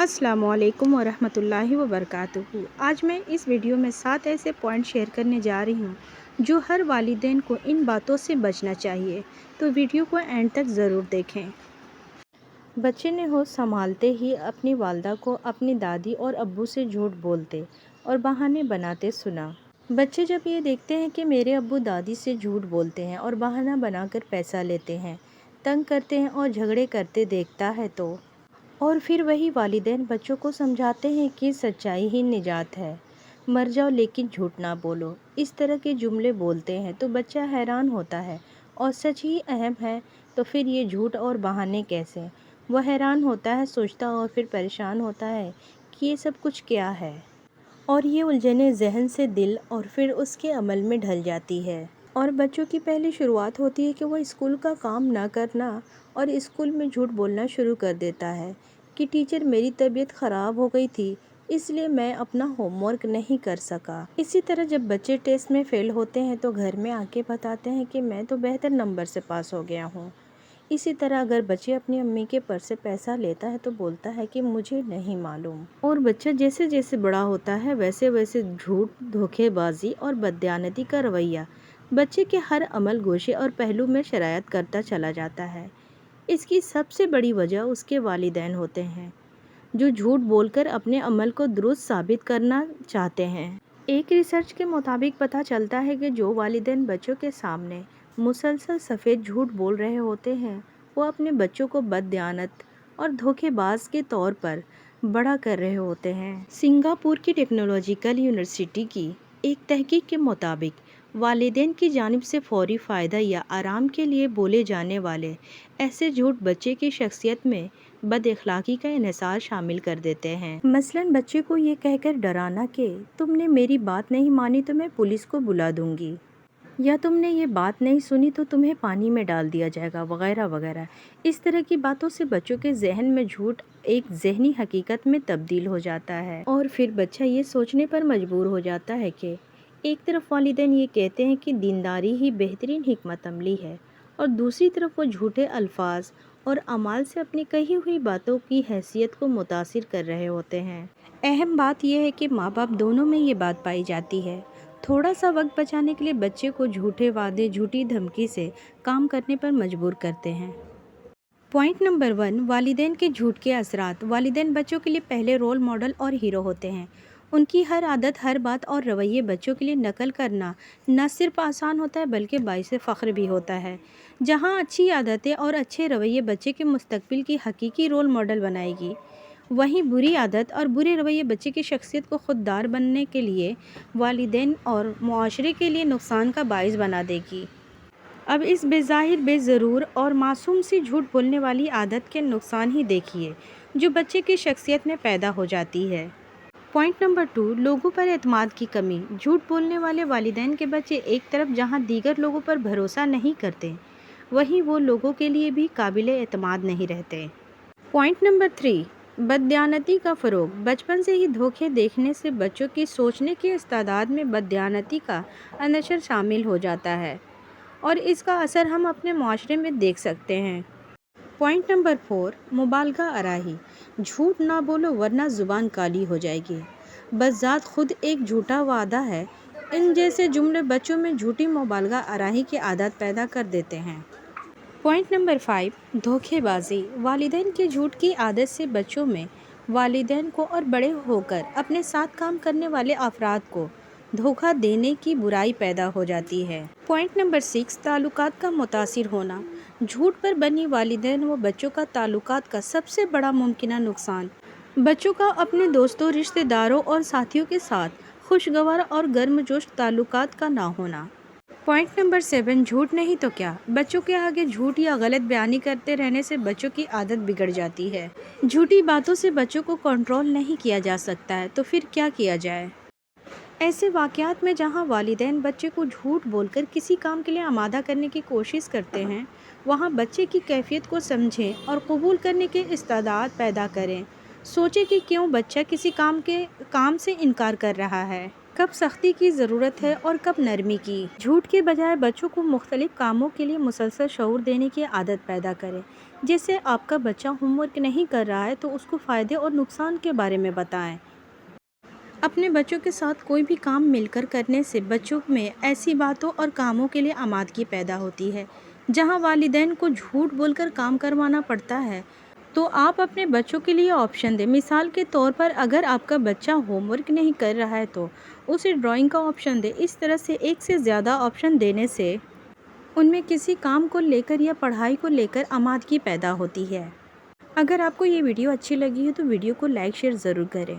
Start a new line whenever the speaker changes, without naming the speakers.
अस्सलाम वालेकुम वरहमतुल्लाहि वबरकातुहू। आज मैं इस वीडियो में 7 ऐसे पॉइंट शेयर करने जा रही हूँ जो हर वालिदैन को इन बातों से बचना चाहिए, तो वीडियो को एंड तक ज़रूर देखें। बच्चे ने होश संभालते ही अपनी वालदा को अपनी दादी और अब्बू से झूठ बोलते और बहाने बनाते सुना। बच्चे जब ये देखते हैं कि मेरे अब्बू दादी से झूठ बोलते हैं और बहाना बनाकर पैसा लेते हैं, तंग करते हैं और झगड़े करते देखता है तो और फिर वही वालिदैन बच्चों को समझाते हैं कि सच्चाई ही निजात है, मर जाओ लेकिन झूठ ना बोलो, इस तरह के जुमले बोलते हैं तो बच्चा हैरान होता है और सच ही अहम है तो फिर ये झूठ और बहाने कैसे। वह हैरान होता है, सोचता और फिर परेशान होता है कि ये सब कुछ क्या है, और ये उलझने जहन से दिल और फिर उसके अमल में ढल जाती है। और बच्चों की पहली शुरुआत होती है कि वह स्कूल का काम ना करना और स्कूल में झूठ बोलना शुरू कर देता है कि टीचर मेरी तबीयत ख़राब हो गई थी इसलिए मैं अपना होमवर्क नहीं कर सका। इसी तरह जब बच्चे टेस्ट में फ़ेल होते हैं तो घर में आके बताते हैं कि मैं तो बेहतर नंबर से पास हो गया हूँ। इसी तरह अगर बच्चे अपनी अम्मी के पर्स से पैसा लेता है तो बोलता है कि मुझे नहीं मालूम। और बच्चा जैसे जैसे बड़ा होता है वैसे वैसे झूठ, धोखेबाजी और बददियानती का रवैया बच्चे के हर अमल, गोशे और पहलू में शरारत करता चला जाता है। इसकी सबसे बड़ी वजह उसके वालिदैन होते हैं जो झूठ बोलकर अपने अमल को दुरुस्त साबित करना चाहते हैं। एक रिसर्च के मुताबिक पता चलता है कि जो वालिदैन बच्चों के सामने मुसलसल सफ़ेद झूठ बोल रहे होते हैं वो अपने बच्चों को बददियानत और धोखेबाज के तौर पर बड़ा कर रहे होते हैं। सिंगापुर की टेक्नोलॉजिकल यूनिवर्सिटी की एक तहकीक के मुताबिक वालिदैन की जानिब से फौरी फ़ायदा या आराम के लिए बोले जाने वाले ऐसे झूठ बच्चे की शख्सियत में बदअखलाक़ी का इन्हिसार शामिल कर देते हैं। मसलन बच्चे को ये कहकर डराना कि तुमने मेरी बात नहीं मानी तो मैं पुलिस को बुला दूंगी, या तुमने ये बात नहीं सुनी तो तुम्हें पानी में डाल दिया जाएगा, वगैरह वगैरह। इस तरह की बातों से बच्चों के जहन में झूठ एक ज़हनी हकीकत में तब्दील हो जाता है और फिर बच्चा ये सोचने पर मजबूर हो जाता है कि एक तरफ वालिदैन ये कहते हैं कि दीनदारी ही बेहतरीन हिकमत अमली है और दूसरी तरफ वो झूठे अल्फाज और अमाल से अपनी कही हुई बातों की हैसियत को मुतासिर कर रहे होते हैं। अहम बात यह है कि माँ बाप दोनों में ये बात पाई जाती है। थोड़ा सा वक्त बचाने के लिए बच्चे को झूठे वादे, झूठी धमकी से काम करने पर मजबूर करते हैं। पॉइंट नंबर 1, वालिदैन के झूठ के असरात। वालिदैन बच्चों के लिए पहले रोल मॉडल और हीरो होते हैं। उनकी हर आदत, हर बात और रवैये बच्चों के लिए नकल करना न सिर्फ आसान होता है बल्कि बाइसे फ़ख्र भी होता है। जहाँ अच्छी आदतें और अच्छे रवैये बच्चे के मुस्तकबिल की हकीकी रोल मॉडल बनाएगी, वहीं बुरी आदत और बुरे रवैये बच्चे की शख्सियत को खुददार बनने के लिए, वालिदैन और मुआशरे के लिए नुकसान का बाइस बना देगी। अब इस बेज़ाहिर, बेज़रूर और मासूम सी झूठ बोलने वाली आदत के नुकसान ही देखिए जो बच्चे की शख्सियत में पैदा हो जाती है। पॉइंट नंबर 2, लोगों पर एतमाद की कमी। झूठ बोलने वाले वालिदैन के बच्चे एक तरफ जहां दीगर लोगों पर भरोसा नहीं करते, वहीं वो लोगों के लिए भी काबिले एतमाद नहीं रहते। पॉइंट नंबर 3, बददियानती का फ़रोग़। बचपन से ही धोखे देखने से बच्चों की सोचने की इस्तादाद में बददियानती का अनसर शामिल हो जाता है और इसका असर हम अपने माशरे में देख सकते हैं। Point number 4, मुबालगा आराही। झूठ ना बोलो वरना ज़ुबान काली हो जाएगी, बस ज़ात खुद एक झूठा वादा है। इन जैसे जुमले बच्चों में झूठी मुबालगा आराही की आदत पैदा कर देते हैं। पॉइंट नंबर 5, धोखेबाजी। वालिदैन की झूठ की आदत से बच्चों में वालिदैन को और बड़े होकर अपने साथ काम करने वाले अफराद को धोखा देने की बुराई पैदा हो जाती है। पॉइंट नंबर 6, ताल्लुकात का मुतासिर होना। झूठ पर बनी वालिदैन व बच्चों का ताल्लुकात का सबसे बड़ा मुमकिन नुकसान बच्चों का अपने दोस्तों, रिश्तेदारों और साथियों के साथ खुशगवार और गर्मजोश ताल्लुकात का ना होना। पॉइंट नंबर 7, झूठ नहीं तो क्या। बच्चों के आगे झूठ या गलत बयानी करते रहने से बच्चों की आदत बिगड़ जाती है। झूठी बातों से बच्चों को कंट्रोल नहीं किया जा सकता है तो फिर क्या किया जाए। ऐसे वाक़यात में जहां वालिदैन बच्चे को झूठ बोलकर किसी काम के लिए आमादा करने की कोशिश करते हैं, वहां बच्चे की कैफियत को समझें और कबूल करने की इस्तादाद पैदा करें। सोचें कि क्यों बच्चा किसी काम से इनकार कर रहा है, कब सख्ती की ज़रूरत है और कब नरमी की। झूठ के बजाय बच्चों को मुख्तलिफ कामों के लिए मुसलसल शऊर देने की आदत पैदा करें। جیسے آپ کا بچہ ہوم ورک نہیں کر رہا ہے تو اس کو فائدے اور نقصان کے بارے میں بتائیں۔ اپنے بچوں کے ساتھ کوئی بھی کام مل کر کرنے سے بچوں میں ایسی باتوں اور کاموں کے لیے آمادگی پیدا ہوتی ہے جہاں والدین کو جھوٹ بول کر کام کروانا پڑتا ہے، تو آپ اپنے بچوں کے لیے آپشن دیں۔ مثال کے طور پر اگر آپ کا بچہ ہوم ورک نہیں کر رہا ہے تو اسے ڈرائنگ کا آپشن دیں۔ اس طرح سے ایک سے زیادہ آپشن دینے سے ان میں کسی کام کو لے کر یا پڑھائی کو لے کر آمادگی پیدا ہوتی ہے۔ اگر آپ کو یہ ویڈیو اچھی لگی ہے تو ویڈیو کو لائک شیئر ضرور کریں۔